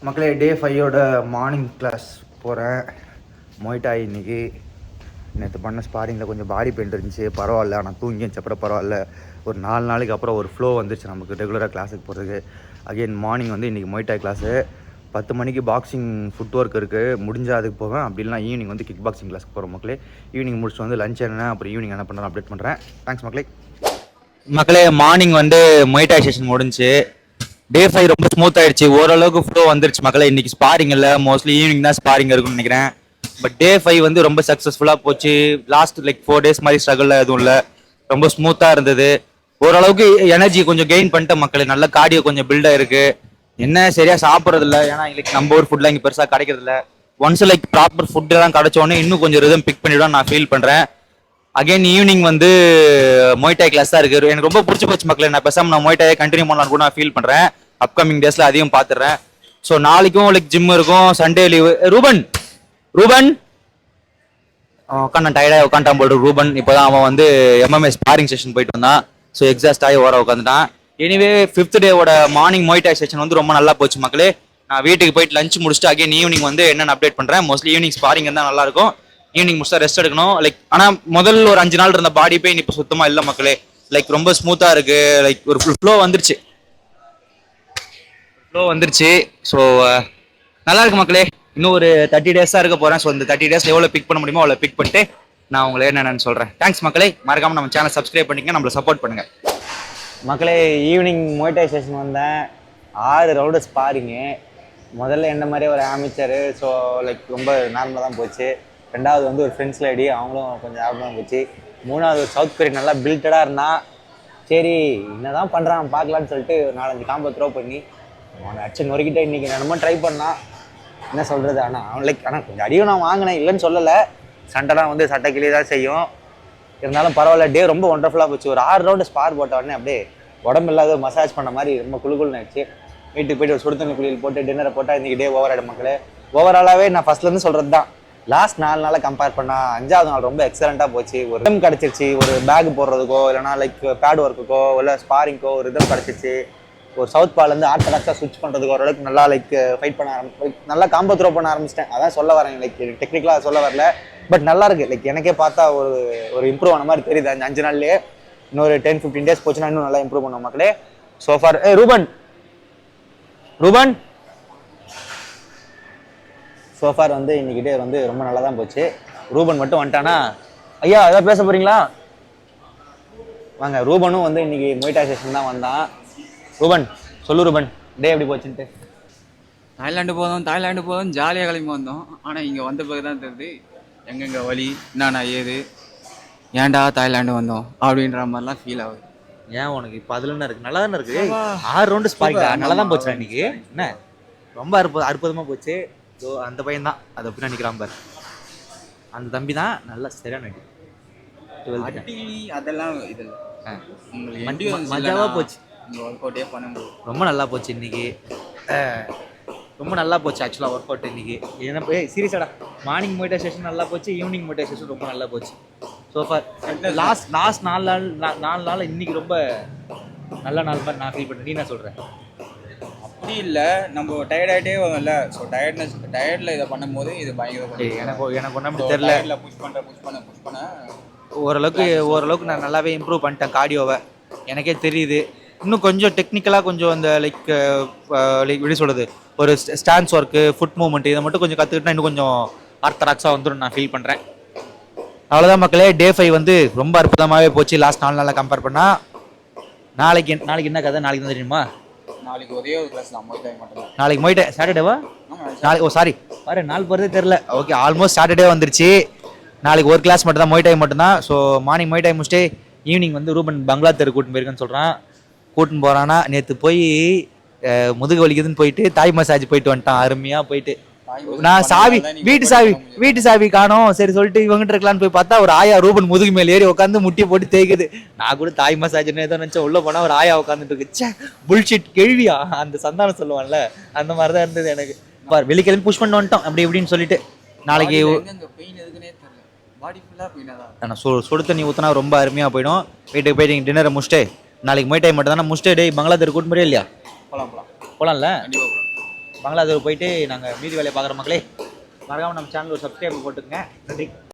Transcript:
மக்களே டே 5ஓட morning class போகிறேன். மொய்டாய் இன்றைக்கி. நேற்று பண்ண ஸ்பாரிங்கில் கொஞ்சம் பாடி பெயின் இருந்துச்சு, பரவாயில்ல. ஆனால் தூங்கி அப்புறம் பரவாயில்ல. ஒரு 4 நாளைக்கு அப்புறம் ஒரு ஃப்ளோ வந்துருச்சு நமக்கு ரெகுலராக கிளாஸுக்கு போகிறதுக்கு. அகெயின் மார்னிங் வந்து இன்றைக்கி மொய்டாய் கிளாஸு. 10 மணிக்கு பாக்ஸிங் ஃபுட் ஒர்க் இருக்குது, முடிஞ்சால் அதுக்கு போவேன். அப்படின்னா ஈவினிங் வந்து கிக் பாக்ஸிங் கிளாஸ்க்கு போகிறோம் மக்களே. ஈவினிங் முடிச்சுட்டு வந்து லஞ்ச் என்ன, அப்புறம் ஈவினிங் என்ன பண்ணுறேன் அப்டேட் பண்ணுறேன். தேங்க்ஸ் மக்களே. மக்களே மார்னிங் வந்து மொய்டாய் செஷன் முடிஞ்சு. டே 5 ரொம்ப ஸ்மூத் ஆயிடுச்சு, ஓரளவுக்கு ஃப்ளோ வந்துருச்சு மக்களே. இன்னைக்கு ஸ்பாரிங் இல்லை, மோஸ்ட்லி ஈவினிங் தான் ஸ்பாரிங் இருக்கும்னு நினைக்கிறேன். பட் டே 5 வந்து ரொம்ப சக்ஸஸ்ஃபுல்லாக போச்சு. லாஸ்ட் 4 days மாதிரி ஸ்ட்ரகிள் எதுவும் இல்லை, ரொம்ப ஸ்மூத்தாக இருந்தது. ஓரளவுக்கு எனர்ஜி கொஞ்சம் கெயின் பண்ணிட்ட மக்களே. நல்ல கார்டியோ கொஞ்சம் பில்ட் ஆயிருக்கு. என்ன சரியா சாப்பிட்றது இல்லை, ஏன்னா இன்னைக்கு நம்ம ஊர் ஃபுட்லாம் இங்கே பெருசாக கிடைக்கிறது இல்லை. ஒன்ஸ் ப்ராப்பர் ஃபுட் எல்லாம் கிடைச்சோடனே இன்னும் கொஞ்சம் ரிதம் பிக் பண்ணிவிடும் நான் ஃபீல் பண்ணுறேன். அகைன் ஈவினிங் வந்து மொய்டாய் கிளாஸ் தான் இருக்கு. எனக்கு ரொம்ப பிடிச்சி போச்சு மக்களே. நான் பேசாம நான் மொய்டாயை கண்டினியூ பண்ணலாம்னு கூட நான் ஃபீல் பண்றேன். அப்கமிங் டேஸ்ல அதையும் பார்த்துறேன். ஸோ நாளைக்கும் ஜிம் இருக்கும், சண்டே லீவு. ரூபன் உட்காந்து டயர்டாக உட்காந்துட்டான் போட்டு. ரூபன் இப்போதான் அவன் வந்து MMA ஸ்பாரிங் செஷன் போயிட்டு வந்தான். ஸோ எக்ஸாஸ்ட் ஆகி ஓர உட்காந்துட்டான். எனிவே 5th டேவோட மார்னிங் மொய்டாய் செஷன் வந்து ரொம்ப நல்லா போச்சு மக்களே. நான் வீட்டுக்கு போயிட்டு லஞ்ச் முடிச்சுட்டு அகைன் ஈவினிங் வந்து என்னென்ன அப்டேட் பண்றேன். மோஸ்ட்லி ஈவினிங் ஸ்பாரிங் இருந்தால் நல்லா இருக்கும். ஈவினிங் முடிச்சா ரெஸ்ட் எடுக்கணும். ஆனால் முதல் ஒரு 5 நாள் இருந்த பாடி பெயின் இப்போ சுத்தமாக இல்லை மக்களே. ரொம்ப ஸ்மூத்தாக இருக்கு. ஒரு ஃப்ளோ வந்துருச்சு. ஸோ நல்லா இருக்கு மக்களே. இன்னும் ஒரு 30 days தான் இருக்க போறேன். ஸோ இந்த 30 days எவ்வளோ பிக் பண்ண முடியுமோ அவ்வளோ பிக் பண்ணிட்டு நான் உங்களை என்னென்னு சொல்றேன். தேங்க்ஸ் மக்களே. மறக்காம நம்ம சேனல் சப்ஸ்கிரைப் பண்ணிக்கங்க, நம்மளை சப்போர்ட் பண்ணுங்க மக்களே. ஈவினிங் மொய்டாய் செஷன் வந்தேன். 6 ரவுண்டு ஸ்பாரிங்கு. முதல்ல என்ன மாதிரி ஒரு ஆமிச்சரு. ஸோ ரொம்ப நார்மலாக தான் போச்சு. 2வது வந்து ஒரு ஃப்ரெண்ட்ஸ் லேடி, அவங்களும் கொஞ்சம் ஆர்வமாக போச்சு. 3வது ஒரு சவுத் கொரியன் நல்லா பில்டடாக இருந்தான். சரி என்னதான் பண்ணுறான் பார்க்கலான்னு சொல்லிட்டு ஒரு 4-5 காம்போ த்ரோ பண்ணி அவனை அடிச்சு நொறுக்கிட்டே இன்றைக்கி என்னமோ ட்ரை பண்ணான். என்ன சொல்கிறது, ஆனால் அவன் ஆனால் கொஞ்சம் அடியும் நான் வாங்கினேன், இல்லைன்னு சொல்லலை. சண்டைலாம் வந்து சட்டை கிளியே தான் செய்யும். இருந்தாலும் பரவாயில்ல, டே ரொம்ப ஒண்டர்ஃபுல்லாக போச்சு. ஒரு 6 ரவுண்டு ஸ்பார் போட்ட உடனே அப்படியே உடம்பு இல்லாத மசாஜ் பண்ண மாதிரி ரொம்ப குழுக்குள்னு ஆயிடுச்சு. வீட்டுக்கு போய்ட்டு ஒரு சுடுதண்ணி குளியல் போட்டு டின்னரை போட்டால் இன்றைக்கி டே ஓவர் ஆகிடும் மக்களே. ஓவராலாகவே நான் ஃபஸ்ட்லேருந்து சொல்கிறது தான், லாஸ்ட் 4 நாளை கம்பேர் பண்ணால் 5வது நாள் ரொம்ப எக்ஸலண்ட்டாக போச்சு. ஒரு ரிதம் கிடச்சிருச்சு. ஒரு பேக் போடுறதுக்கோ இல்லைனா பேட் ஒர்க்குக்கோ இல்லை ஸ்பாரிங்கோ ஒரு ரிதம் கிடச்சிச்சு. ஒரு சவுத் பாலேருந்து ஆர்த்தடாக்ஸாக ஸ்விட்ச் பண்ணுறதுக்கு ஓரளவுக்கு நல்லா ஃபைட் பண்ண நல்லா காம்போ த்ரோ பண்ண ஆரம்பிச்சிட்டேன். அதான் சொல்ல வரேன். டெக்னிக்கலாக சொல்ல வரல, பட் நல்லா இருக்கு. எனக்கே பார்த்தா ஒரு இம்ப்ரூவ் ஆன மாதிரி தெரியுது. 5 நாள்லேயே இன்னொரு 10-15 days போச்சுன்னா இன்னும் நல்லா இம்ப்ரூவ் பண்ணுவோம் மக்களே. சோஃபார் ரூபன் சோஃபார் வந்து இன்னைக்கு டே வந்து ரொம்ப நல்லா தான் போச்சு. ரூபன் மட்டும் வந்துட்டானா, ஐயா ஏதாவது பேச போறீங்களா? வாங்க. ரூபனும் வந்து இன்னைக்கு மொய்டாய் செஷன் தான் வந்தான். ரூபன் சொல்லு, ரூபன் டே எப்படி போச்சுன்ட்டு. தாய்லாண்டு போதும் ஜாலியாக கிளம்பி வந்தோம். ஆனால் இங்கே வந்த பிறகு தான் தெரியுது எங்கெங்கே வழி என்னண்ணா ஏது, ஏன்டா தாய்லாண்டு வந்தோம் அப்படின்ற மாதிரிலாம் ஃபீல் ஆகுது. ஏன் உனக்கு இப்போ அதில் என்ன இருக்குது? நல்லா தானே இருக்குது. 6 ரவுண்டு ஸ்பாரிங் நல்லா தான் போச்சு இன்னைக்கு. என்ன ரொம்ப அற்புதமாக போச்சு. ஸோ அந்த பையன் தான் அதை எப்படி நினைக்கிறான் பாரு. அந்த தம்பி தான் நல்லா சரியான அதெல்லாம் இதில் மஜாவாக போச்சு. ஒர்க் அவுட்டே பண்ணும்போது ரொம்ப நல்லா போச்சு இன்னைக்கு. ரொம்ப நல்லா போச்சு ஆக்சுவலாக ஒர்க் அவுட் இன்னைக்கு. ஏன்னா சீரியஸாடா மார்னிங் மொய்டாய் செஷன் நல்லா போச்சு, ஈவினிங் மொய்டாய் செஷன் ரொம்ப நல்லா போச்சு. சோஃபார் லாஸ்ட் 4 நாள் இன்னைக்கு ரொம்ப நல்ல நாள் மாதிரி நான் ஃபீல் பண்ணேன். நீ என்ன சொல்கிறேன்? அப்படி இல்லை, நம்ம டயர்டாகிட்டே வரும்ல. ஸோ டயர்டில் இதை பண்ணும்போது இது பயங்கர எனக்கு ஒன்றும் அப்படி தெரியல. புஷ் பண்ண ஓரளவுக்கு நான் நல்லாவே இம்ப்ரூவ் பண்ணிட்டேன் கார்டியோவை. எனக்கே தெரியுது. இன்னும் கொஞ்சம் டெக்னிக்கலாக கொஞ்சம் அந்த எப்படி சொல்கிறது, ஒரு ஸ்டான்ஸ் ஒர்க்கு, ஃபுட் மூவ்மெண்ட் இதை மட்டும் கொஞ்சம் கற்றுக்கிட்டா இன்னும் கொஞ்சம் ஆர்த்தடாக்ஸாக வந்துடும் நான் ஃபீல் பண்ணுறேன். அவ்வளோதான் மக்களே. டே 5 வந்து ரொம்ப அற்புதமாகவே போச்சு லாஸ்ட் 4 நாளில் கம்பேர் பண்ணால். நாளைக்கு என்ன கதை நாளைக்கு தான் தெரியுமா? நாளைக்கு ஒரே ஒரு கிளாஸ் தான் மொய்டாய் மட்டும். நாளைக்கு மொய்டாய் சாட்டர்டேவா? நாளைக்கு சாரி பாரு, நாள் போகிறதே தெரில. ஓகே, ஆல்மோஸ்ட் சாட்டர்டே வந்துருச்சு. நாளைக்கு ஒரு கிளாஸ் மட்டும் தான், மொய்டாய் மட்டும்தான். ஸோ மார்னிங் மொய்டாய் முடிச்சுட்டு ஈவினிங் வந்து ரூபன் பங்களா தெரு கூட்டின்னு போயிருக்கேன்னு சொல்கிறான். கூட்டின்னு போகிறான்னா, நேற்று போய் முதுகு வலிக்குதுன்னு போயிட்டு தாய் மசாஜ் போயிட்டு வந்துட்டான். அருமையாக போயிட்டு நான் வீட்டு சாவி காணோம் சரி சொல்லிட்டு இவங்கிட்ட இருக்கலான்னு போய் பார்த்தா ஒரு ஆயா ரூபன் முதுகு மேலே ஏறி உட்காந்து முட்டியை போட்டு தேய்க்குது. நான் கூட தாய் மசாஜ்னு ஏதோ நினச்சேன். உள்ள போனா ஒரு ஆயா உட்காந்துட்டு இருக்கு. புல்ஷிட் கேள்வியா அந்த சந்தானம் சொல்லுவான்ல, அந்த மாதிரி தான் இருந்தது எனக்கு. வெள்ளிக்கிழமை புஷ் பண்ண வந்துட்டோம் அப்படி இப்படின்னு சொல்லிட்டு. நாளைக்கு சுடு தண்ணி ஊற்றினா ரொம்ப அருமையாக போயிடும். வீட்டுக்கு போயிட்டு டின்னரை முடிச்சுட்டு நாளைக்கு மொய்டாய் மட்டும் தானே முடிச்சுட்டு டே பங்களா தெரு கூட்டு முறையா இல்லையா? போகலாம்ல. பங்களாதேஷ் போயிட்டு நாங்கள் மீதி வேலையை பார்க்குற மக்களே. மறக்காமல் நம்ம சேனல் ஒரு சப்ஸ்கிரைப் போட்டுக்கங்க. நன்றி.